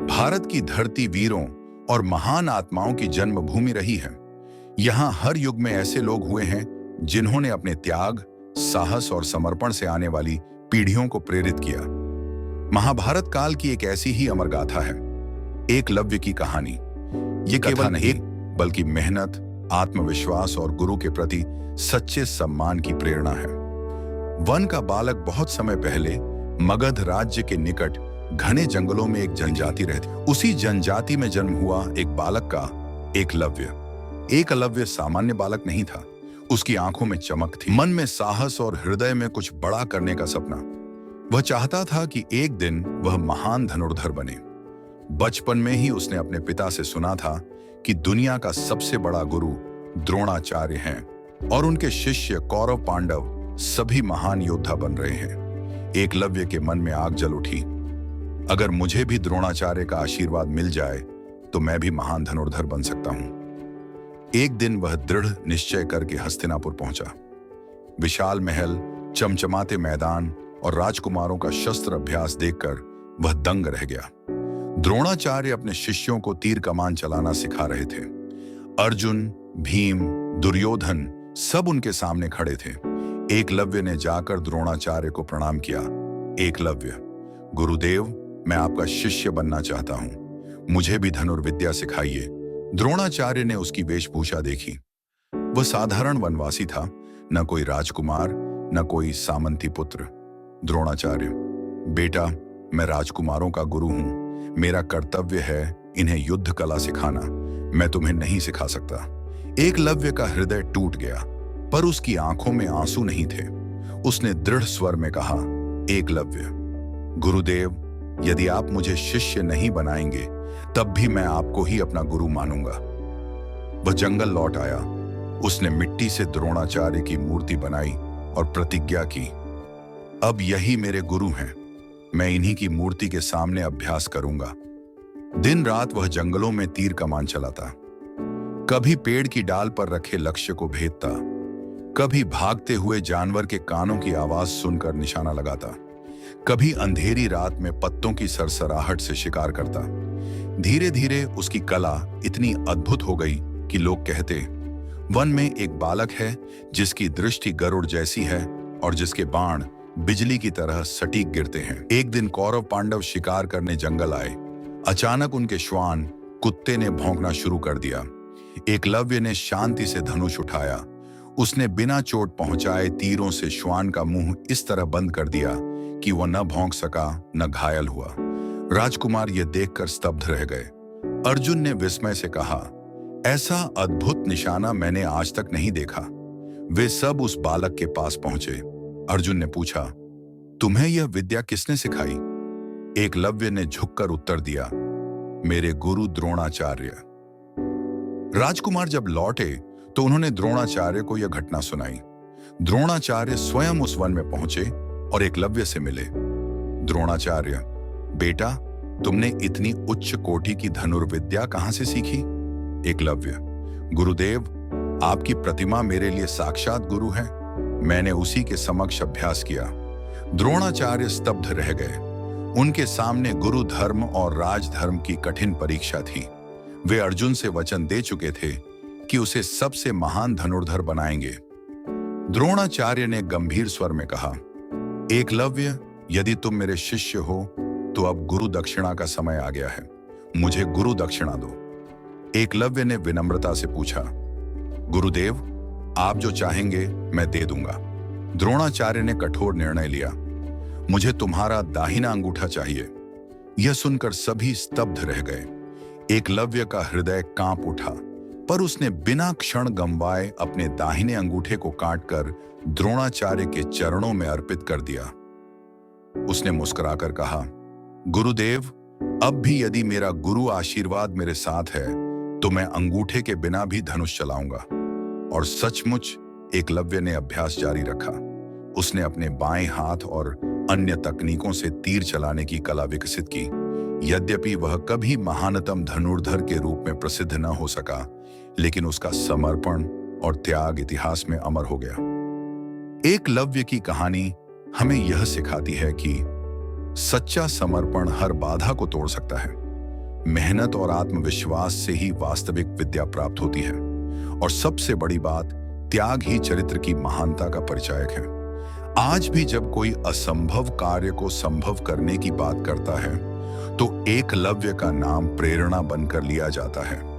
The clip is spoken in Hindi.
भारत की धरती वीरों और महान आत्माओं की जन्मभूमि रही है। यहाँ हर युग में ऐसे लोग हुए हैं जिन्होंने अपने त्याग, साहस और समर्पण से आने वाली पीढ़ियों को प्रेरित किया। महाभारत काल की एक ऐसी ही अमर गाथा है, एकलव्य की कहानी। ये केवल नहीं बल्कि मेहनत, आत्मविश्वास और गुरु के प्रति सच्चे सम्मान की प्रेरणा है। वन का बालक बहुत समय पहले मगध राज्य के निकट घने जंगलों में एक जनजाति रहती। उसी जनजाति में जन्म हुआ एक बालक का एकलव्य। एकलव्य सामान्य बालक नहीं था। उसकी आंखों में चमक थी, मन में साहस और हृदय में कुछ बड़ा करने का सपना। वह चाहता था कि एक दिन वह महान धनुर्धर बने। बचपन में ही उसने अपने पिता से सुना था कि दुनिया का सबसे बड़ा गुरु द्रोणाचार्य हैं और उनके शिष्य कौरव पांडव सभी महान योद्धा बन रहे हैं। एकलव्य के मन में आग जल उठी। अगर मुझे भी द्रोणाचार्य का आशीर्वाद मिल जाए तो मैं भी महान धनुर्धर बन सकता हूं। एक दिन वह दृढ़ निश्चय करके हस्तिनापुर पहुंचा। विशाल महल, चमचमाते मैदान और राजकुमारों का शस्त्र अभ्यास देखकर वह दंग रह गया। द्रोणाचार्य अपने शिष्यों को तीर कमान चलाना सिखा रहे थे। अर्जुन, भीम, दुर्योधन सब उनके सामने खड़े थे। एकलव्य ने जाकर द्रोणाचार्य को प्रणाम किया। एकलव्य, गुरुदेव, मैं आपका शिष्य बनना चाहता हूं। मुझे भी धनुर्विद्या सिखाइए। द्रोणाचार्य ने उसकी वेशभूषा देखी। वह साधारण वनवासी था, न कोई राजकुमार, न कोई सामंती पुत्र। द्रोणाचार्य, बेटा, मैं राजकुमारों का गुरु हूं। मेरा कर्तव्य है इन्हें युद्ध कला सिखाना। मैं तुम्हें नहीं सिखा सकता। एकलव्य का हृदय टूट गया, पर उसकी आंखों में आंसू नहीं थे। उसने दृढ़ स्वर में कहा, एकलव्य, गुरुदेव, यदि आप मुझे शिष्य नहीं बनाएंगे तब भी मैं आपको ही अपना गुरु मानूंगा। वह जंगल लौट आया। उसने मिट्टी से द्रोणाचार्य की मूर्ति बनाई और प्रतिज्ञा की, अब यही मेरे गुरु हैं। मैं इन्हीं की मूर्ति के सामने अभ्यास करूंगा। दिन रात वह जंगलों में तीर कमान चलाता। कभी पेड़ की डाल पर रखे लक्ष्य को भेदता, कभी भागते हुए जानवर के कानों की आवाज सुनकर निशाना लगाता, कभी अंधेरी रात में पत्तों की सरसराहट से शिकार करता। धीरे धीरे उसकी कला इतनी अद्भुत हो गई कि लोग कहते, वन में एक बालक है जिसकी दृष्टि गरुड़ जैसी है और जिसके बाण बिजली की तरह सटीक गिरते हैं। एक दिन कौरव पांडव शिकार करने जंगल आए। अचानक उनके श्वान कुत्ते ने भौंकना शुरू कर दिया। एकलव्य ने शांति से धनुष उठाया। उसने बिना चोट पहुंचाए तीरों से श्वान का मुंह इस तरह बंद कर दिया कि वह न भौंक सका न घायल हुआ। राजकुमार यह देखकर स्तब्ध रह गए। अर्जुन ने विस्मय से कहा, ऐसा अद्भुत निशाना मैंने आज तक नहीं देखा। वे सब उस बालक के पास पहुंचे। अर्जुन ने पूछा, तुम्हें यह विद्या किसने सिखाई? एकलव्य ने झुककर उत्तर दिया, मेरे गुरु द्रोणाचार्य। राजकुमार जब लौटे तो उन्होंने द्रोणाचार्य को यह घटना सुनाई। द्रोणाचार्य स्वयं उस वन में पहुंचे और एकलव्य से मिले। द्रोणाचार्य, बेटा, तुमने इतनी उच्च कोटि की धनुर्विद्या कहां से सीखी? एकलव्य, गुरुदेव, आपकी प्रतिमा मेरे लिए साक्षात गुरु है। मैंने उसी के समक्ष अभ्यास किया। द्रोणाचार्य स्तब्ध रह गए। उनके सामने गुरु धर्म और राजधर्म की कठिन परीक्षा थी। वे अर्जुन से वचन दे चुके थे कि उसे सबसे महान धनुर्धर बनाएंगे। द्रोणाचार्य ने गंभीर स्वर में कहा, एकलव्य, यदि तुम मेरे शिष्य हो तो अब गुरु दक्षिणा का समय आ गया है। मुझे गुरु दक्षिणा दो। एकलव्य ने विनम्रता से पूछा, गुरुदेव, आप जो चाहेंगे मैं दे दूंगा। द्रोणाचार्य ने कठोर निर्णय लिया, मुझे तुम्हारा दाहिना अंगूठा चाहिए। यह सुनकर सभी स्तब्ध रह गए। एकलव्य का हृदय कांप उठा, पर उसने बिना क्षण गंवाए अपने दाहिने अंगूठे को काटकर द्रोणाचार्य के चरणों में अर्पित कर दिया। उसने मुस्कुराकर कहा, गुरुदेव, अब भी यदि मेरा गुरु आशीर्वाद मेरे साथ है तो मैं अंगूठे के बिना भी धनुष चलाऊंगा। और सचमुच एकलव्य ने अभ्यास जारी रखा। उसने अपने बाएं हाथ और अन्य तकनीकों से तीर चलाने की कला विकसित की। यद्यपि वह कभी महानतम धनुर्धर के रूप में प्रसिद्ध न हो सका, लेकिन उसका समर्पण और त्याग इतिहास में अमर हो गया। एकलव्य की कहानी हमें यह सिखाती है कि सच्चा समर्पण हर बाधा को तोड़ सकता है। मेहनत और आत्मविश्वास से ही वास्तविक विद्या प्राप्त होती है। और सबसे बड़ी बात, त्याग ही चरित्र की महानता का परिचायक है। आज भी जब कोई असंभव कार्य को संभव करने की बात करता है तो एकलव्य का नाम प्रेरणा बनकर लिया जाता है।